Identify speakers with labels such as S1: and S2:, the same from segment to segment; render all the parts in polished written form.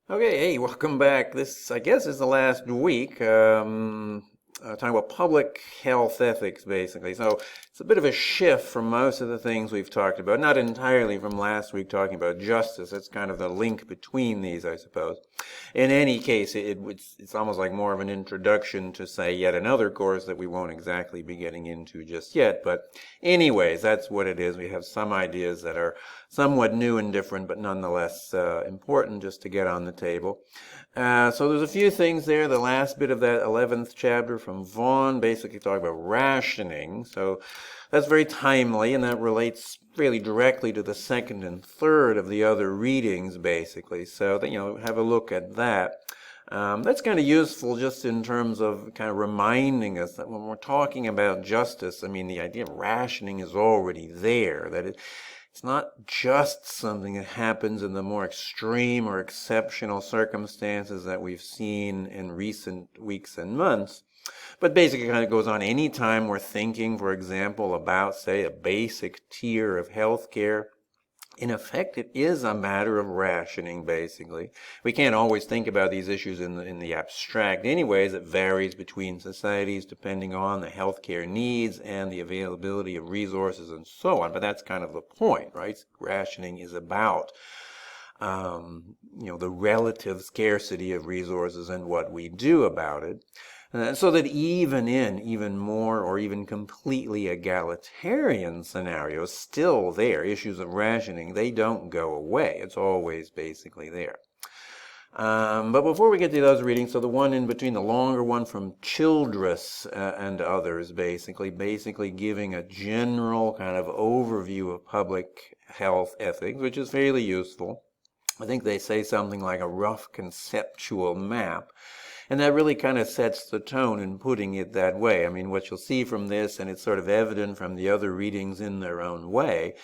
S1: Okay, hey, welcome back. This, I guess, is the last week talking about public health ethics, basically. So it's a bit of a shift from most of the things we've talked about, not entirely from last week talking about justice. That's kind of the link between these, I suppose. In any case, it's almost like more of an introduction to, say, yet another course that we won't exactly be getting into just yet. But anyways, that's what it is. We have some ideas that are somewhat new and different, but nonetheless important just to get on the table. So there's a few things there. The last bit of that 11th chapter from Vaughan basically talking about rationing. So that's very timely, and that relates fairly directly to the second and third of the other readings, basically. So, have a look at that. That's kind of useful just in terms of kind of reminding us that when we're talking about justice, I mean, the idea of rationing is already there, that it's not just something that happens in the more extreme or exceptional circumstances that we've seen in recent weeks and months, but basically kind of goes on any time we're thinking, for example, about, say, a basic tier of healthcare. In effect, it is a matter of rationing, basically. We can't always think about these issues in the abstract. Anyways, it varies between societies depending on the healthcare needs and the availability of resources and so on. But that's kind of the point, right? Rationing is about the relative scarcity of resources and what we do about it. So that even in even more or even completely egalitarian scenarios, still there, issues of rationing, they don't go away. It's always basically there. But before we get to those readings, so the one in between, the longer one from Childress and others, basically giving a general kind of overview of public health ethics, which is fairly useful. I think they say something like a rough conceptual map. And that really kind of sets the tone in putting it that way. I mean, what you'll see from this, and it's sort of evident from the other readings in their own way,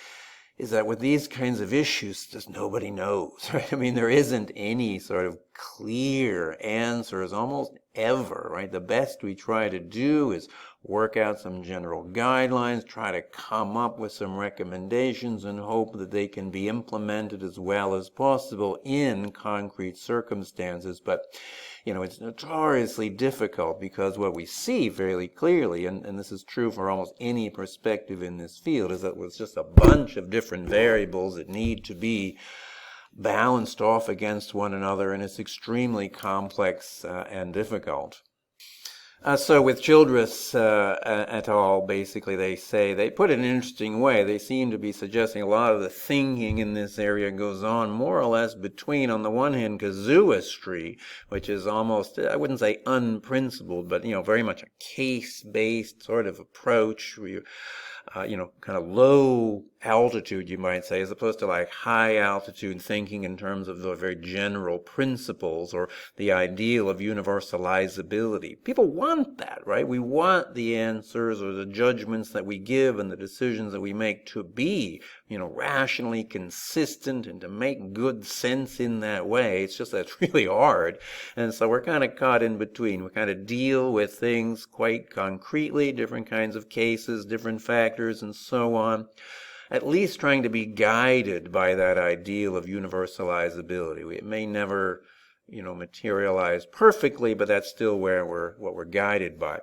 S1: is that with these kinds of issues, just nobody knows, right? I mean, there isn't any sort of clear answers almost ever, right? The best we try to do is work out some general guidelines, try to come up with some recommendations, and hope that they can be implemented as well as possible in concrete circumstances. But it's notoriously difficult because what we see fairly clearly, and this is true for almost any perspective in this field, is that there's just a bunch of different variables that need to be balanced off against one another, and it's extremely complex and difficult. So with Childress et al., basically they put it in an interesting way. They seem to be suggesting a lot of the thinking in this area goes on more or less between, on the one hand, casuistry, which is almost, I wouldn't say unprincipled, but, very much a case-based sort of approach where you kind of low altitude, you might say, as opposed to like high altitude thinking in terms of the very general principles or the ideal of universalizability. People want that, right? We want the answers or the judgments that we give and the decisions that we make to be, rationally consistent and to make good sense in that way. It's just that it's really hard. And so we're kind of caught in between. We kind of deal with things quite concretely, different kinds of cases, different factors, and so on, at least trying to be guided by that ideal of universalizability. It may never, materialize perfectly, but that's still what we're guided by.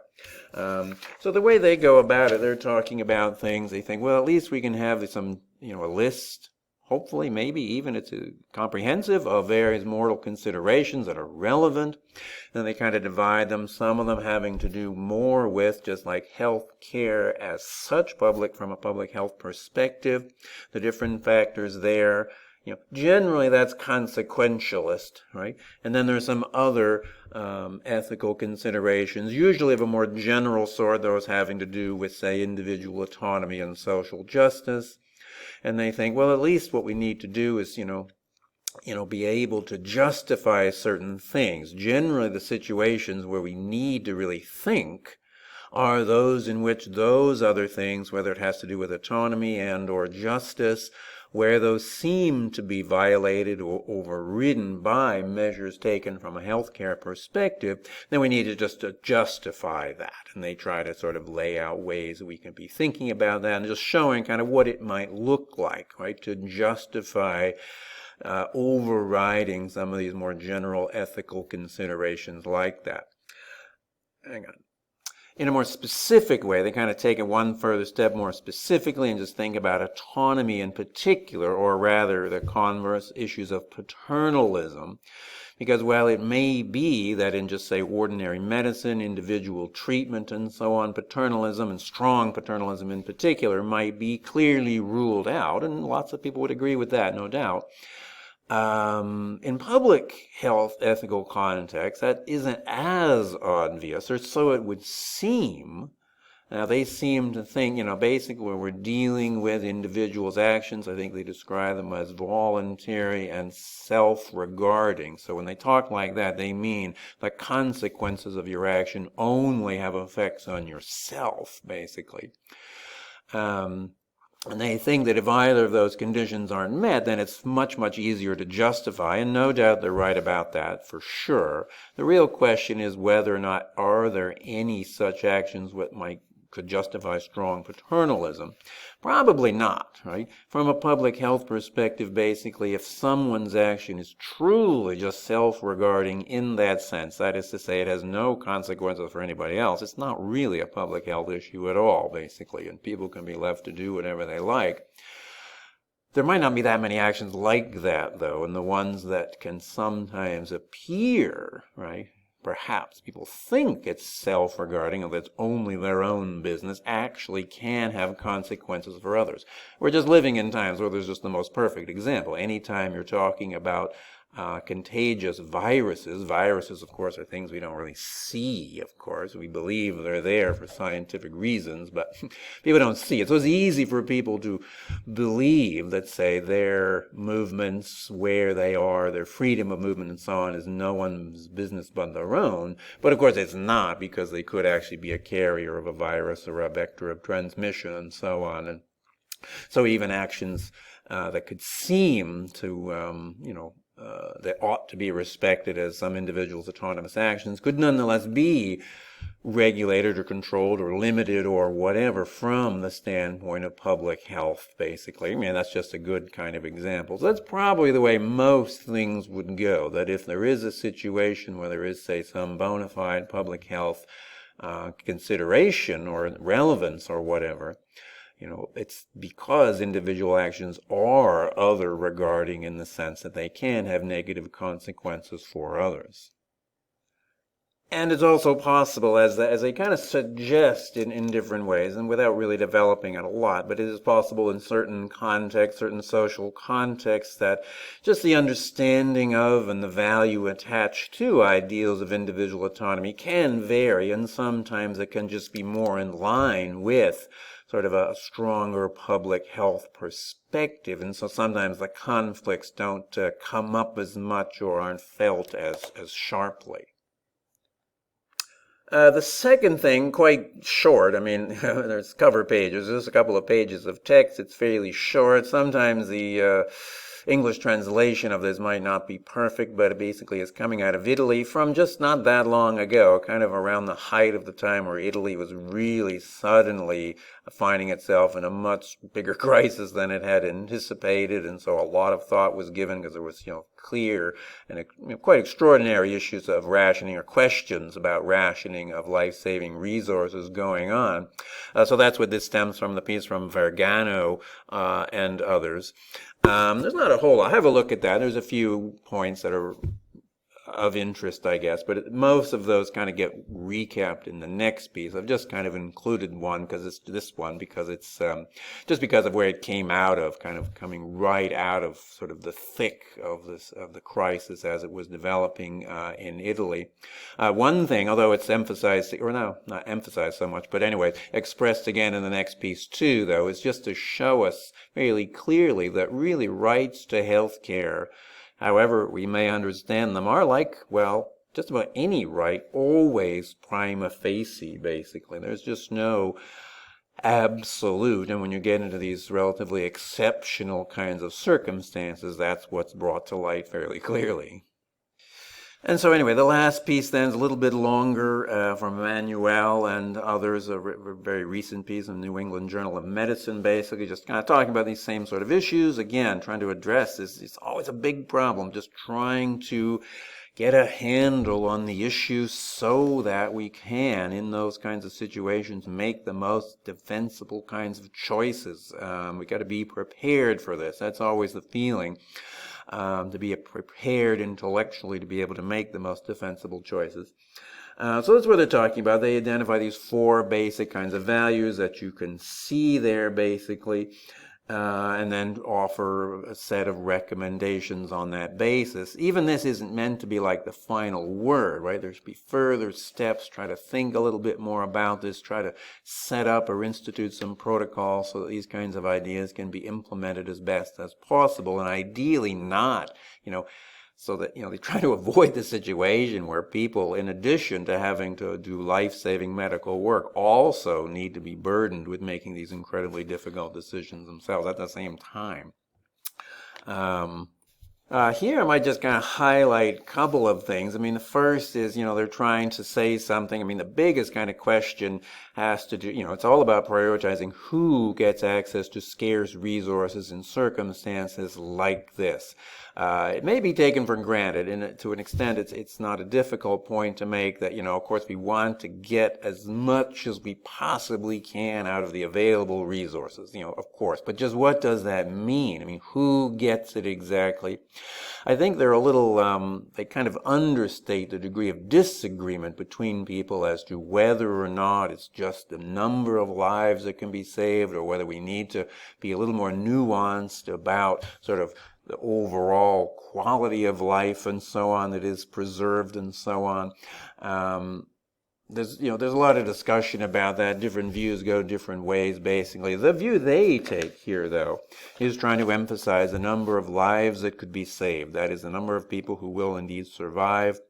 S1: So the way they go about it, they're talking about things. They think, well, at least we can have some, a list. Hopefully, maybe even it's comprehensive of various moral considerations that are relevant. Then they kind of divide them, some of them having to do more with just like health care as such, from a public health perspective, the different factors there. Generally that's consequentialist, right? And then there's some other ethical considerations, usually of a more general sort, those having to do with, say, individual autonomy and social justice. And they think, well, at least what we need to do is, be able to justify certain things. Generally, the situations where we need to really think are those in which those other things, whether it has to do with autonomy and or justice, where those seem to be violated or overridden by measures taken from a healthcare perspective, then we need to just justify that. And they try to sort of lay out ways that we can be thinking about that and just showing kind of what it might look like, right, to justify overriding some of these more general ethical considerations like that. Hang on. In a more specific way, they kind of take it one further step more specifically and just think about autonomy in particular, or rather the converse issues of paternalism. Because while it may be that in just, say, ordinary medicine, individual treatment, and so on, paternalism, and strong paternalism in particular, might be clearly ruled out, and lots of people would agree with that, no doubt. In public health ethical context, that isn't as obvious, or so it would seem. Now, they seem to think, basically when we're dealing with individuals' actions, I think they describe them as voluntary and self-regarding. So when they talk like that, they mean the consequences of your action only have effects on yourself, basically. And they think that if either of those conditions aren't met, then it's much, much easier to justify, and no doubt they're right about that for sure. The real question is whether or not are there any such actions that could justify strong paternalism. Probably not, right? From a public health perspective, basically, if someone's action is truly just self-regarding in that sense, that is to say it has no consequences for anybody else, it's not really a public health issue at all, basically, and people can be left to do whatever they like. There might not be that many actions like that, though, and the ones that can sometimes appear, right? Perhaps people think it's self-regarding, or that's only their own business, actually can have consequences for others. We're just living in times where there's just the most perfect example. Anytime you're talking about contagious viruses. Viruses, of course, are things we don't really see, of course. We believe they're there for scientific reasons, but people don't see it. So it's easy for people to believe that, say, their movements, where they are, their freedom of movement and so on is no one's business but their own. But, of course, it's not, because they could actually be a carrier of a virus or a vector of transmission and so on. And so even actions that could seem to, that ought to be respected as some individuals' autonomous actions could nonetheless be regulated or controlled or limited or whatever from the standpoint of public health, basically. I mean, that's just a good kind of example. So that's probably the way most things would go, that if there is a situation where there is, say, some bona fide public health consideration or relevance or whatever, it's because individual actions are other regarding in the sense that they can have negative consequences for others. And it's also possible, as they kind of suggest in different ways, and without really developing it a lot, but it is possible in certain contexts, certain social contexts, that just the understanding of and the value attached to ideals of individual autonomy can vary, and sometimes it can just be more in line with sort of a stronger public health perspective, and so sometimes the conflicts don't come up as much or aren't felt as sharply. The second thing, quite short, I mean, there's cover pages, there's a couple of pages of text, it's fairly short. Sometimes the English translation of this might not be perfect, but it basically is coming out of Italy from just not that long ago, kind of around the height of the time where Italy was really suddenly finding itself in a much bigger crisis than it had anticipated, and so a lot of thought was given because there was, clear and quite extraordinary issues of rationing or questions about rationing of life-saving resources going on. So that's what this stems from, the piece from Vergano and others. There's not a whole lot. Have a look at that. There's a few points that are of interest, I guess, but most of those kind of get recapped in the next piece. I've just kind of included one because it's this one, because it's just because of where it came out of, kind of coming right out of sort of the thick of the crisis as it was developing in Italy. One thing, although it's emphasized, or no, not emphasized so much, but anyway, expressed again in the next piece too, though, is just to show us fairly clearly that really rights to health care, however we may understand them, are like, well, just about any right, always prima facie, basically. There's just no absolute, and when you get into these relatively exceptional kinds of circumstances, that's what's brought to light fairly clearly. And so anyway, the last piece then is a little bit longer from Emmanuel and others, a very recent piece in the New England Journal of Medicine, basically just kind of talking about these same sort of issues. Again, trying to address this. It's always a big problem, just trying to get a handle on the issue so that we can, in those kinds of situations, make the most defensible kinds of choices. We got to be prepared for this. That's always the feeling. To be prepared intellectually to be able to make the most defensible choices. So that's what they're talking about. They identify these 4 basic kinds of values that you can see there, basically, and then offer a set of recommendations on that basis. Even this isn't meant to be like the final word, right? There should be further steps, try to think a little bit more about this, try to set up or institute some protocol so that these kinds of ideas can be implemented as best as possible, and ideally not, so that, they try to avoid the situation where people, in addition to having to do life-saving medical work, also need to be burdened with making these incredibly difficult decisions themselves at the same time. Here I might just kind of highlight a couple of things. The first is, they're trying to say something. The biggest kind of question has to do, it's all about prioritizing who gets access to scarce resources in circumstances like this. It may be taken for granted, and to an extent it's not a difficult point to make that, of course we want to get as much as we possibly can out of the available resources, of course. But just what does that mean? Who gets it exactly? I think they're a little, they kind of understate the degree of disagreement between people as to whether or not it's just the number of lives that can be saved, or whether we need to be a little more nuanced about sort of the overall quality of life and so on that is preserved and so on. There's a lot of discussion about that. Different views go different ways, basically. The view they take here, though, is trying to emphasize the number of lives that could be saved. That is, the number of people who will indeed survive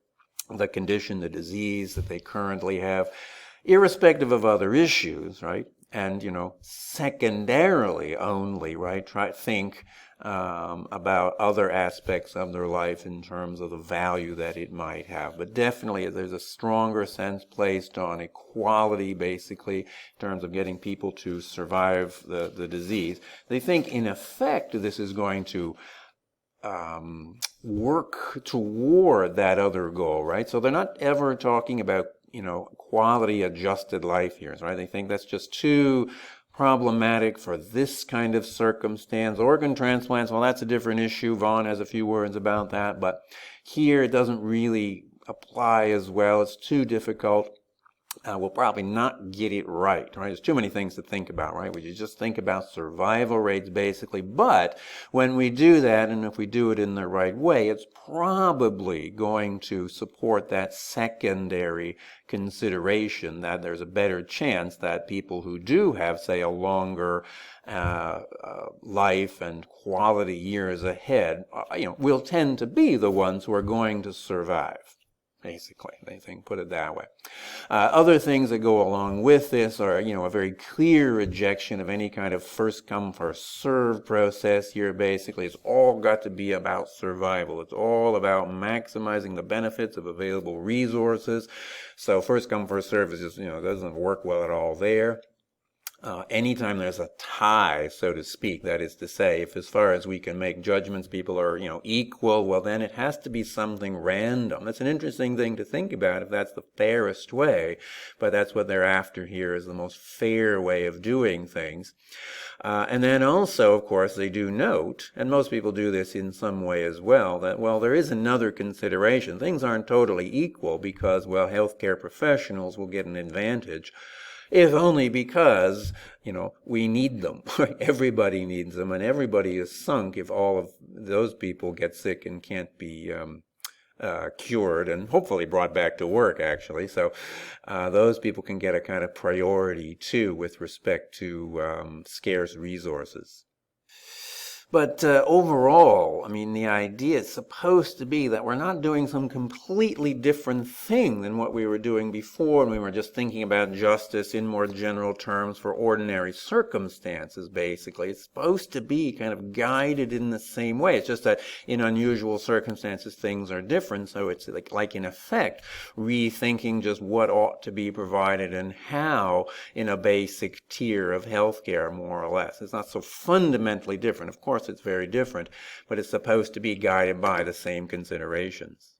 S1: the condition, the disease that they currently have, irrespective of other issues, right? And, secondarily only, right, think about other aspects of their life in terms of the value that it might have. But definitely there's a stronger sense placed on equality, basically, in terms of getting people to survive the disease. They think, in effect, this is going to work toward that other goal, right? So they're not ever talking about, quality adjusted life years, right? They think that's just too problematic for this kind of circumstance. Organ transplants, well, that's a different issue. Vaughan has a few words about that, but here it doesn't really apply as well. It's too difficult. We'll probably not get it right? There's too many things to think about, right? We just think about survival rates, basically. But when we do that, and if we do it in the right way, it's probably going to support that secondary consideration that there's a better chance that people who do have, say, a longer life and quality years ahead, will tend to be the ones who are going to survive. Basically, they think, put it that way. Other things that go along with this are, a very clear rejection of any kind of first come, first served process here. Basically, it's all got to be about survival. It's all about maximizing the benefits of available resources. So first come, first served is just, doesn't work well at all there. Anytime there's a tie, so to speak, that is to say, if as far as we can make judgments, people are, equal, well, then it has to be something random. That's an interesting thing to think about if that's the fairest way, but that's what they're after here, is the most fair way of doing things. And then also, of course, they do note, and most people do this in some way as well, that, well, there is another consideration. Things aren't totally equal because, well, healthcare professionals will get an advantage, if only because, we need them. Everybody needs them, and everybody is sunk if all of those people get sick and can't be cured and hopefully brought back to work, actually. So those people can get a kind of priority, too, with respect to scarce resources. But overall, I mean, the idea is supposed to be that we're not doing some completely different thing than what we were doing before, and we were just thinking about justice in more general terms for ordinary circumstances, basically. It's supposed to be kind of guided in the same way. It's just that in unusual circumstances, things are different, so it's like in effect, rethinking just what ought to be provided and how in a basic tier of healthcare, more or less. It's not so fundamentally different. Of course, it's very different, but it's supposed to be guided by the same considerations.